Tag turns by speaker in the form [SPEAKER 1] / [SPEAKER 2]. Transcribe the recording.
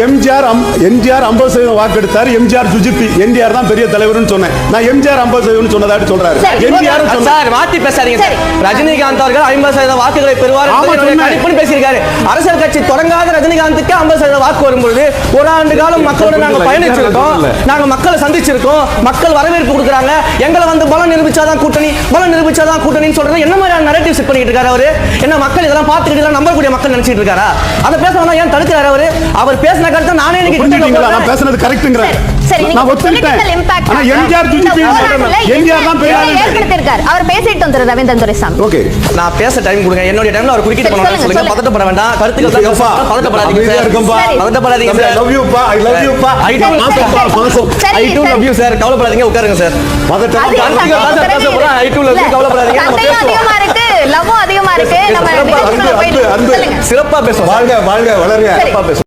[SPEAKER 1] எம்ஜிஆர் 50% வாக்கு எடுத்தார். எம்ஜிஆர் சுஜிபி, என்டிஆர் தான் பெரிய தலைவர்னு சொன்னேன். நான் எம்ஜிஆர் 50% சொன்னதாட்டு சொல்றாரு. என்டிஆர்
[SPEAKER 2] சார் மாத்தி பேசாதீங்க சார். ரஜினிகாந்த் அவர்கள் 50% வாக்குகளை பெறுவார் என்று பேசியிருக்காரு. அரசியல் கட்சி தொடங்காத ரஜினிகாந்துக்கு 50% வாக்கு வரும்போது ஒரு ஆண்டு காலம் மக்களோட நாங்க பயணிச்சிருக்கோம், நாங்க மக்களை சந்திச்சிருக்கோம், மக்கள் வரவேற்பு கொடுக்குறாங்க. எங்களை வந்து பலம் நிரூபிச்சாதான் கூட்டணின்னு சொல்றது என்ன மாதிரியான நரேட்டிவ் செட் பண்ணிட்டு இருக்காரு அவரு? என்ன மக்கள் இதெல்லாம் பார்த்துக்கிட்டு நம்பக்கூடிய மக்கள் நினைச்சிட்டு இருக்காரா? அதை பேசணும் ஏன் தடுக்கிறாரு அவரு? அவர் பேசின கருத்தை நானே
[SPEAKER 1] நான் பேசுனது கரெக்ட்ங்கறேன். நான் ஒத்துக்கிட்டேன். ஆனா எம்ஜிஆர் சுஜிபி என்டிஆர் தான் பெரிய
[SPEAKER 3] ஏற்படுத்திருக்காரு. அவர் பேசிட்டு வந்தாரு ரவீந்திரன் துரைசாமி.
[SPEAKER 1] ஓகே,
[SPEAKER 2] நான் பேச டைம் கொடுங்க. என்னோட டைம்ல அவர் குறுக்கிட்டு போறாரு. சொல்லுங்க, பதட்டப்பட வேண்டாம். கருத்துக்கள் பதட்டப்படாதீங்க சார். பதட்டப்படாதீங்க சார்.
[SPEAKER 1] லவ் யூ பா, ஐ லவ் யூ பா.
[SPEAKER 2] I too love you sir. கவலைப்படாதீங்க, உட்காருங்க sir. I too love you, கவலைப்படாதீங்க.
[SPEAKER 3] அதிகமா இருக்கு, லவ்வும் அதிகமா இருக்கு. நம்ம
[SPEAKER 2] சிறப்பா பேசுவோம்.
[SPEAKER 1] வாழ்க வாழ்க வளருங்க.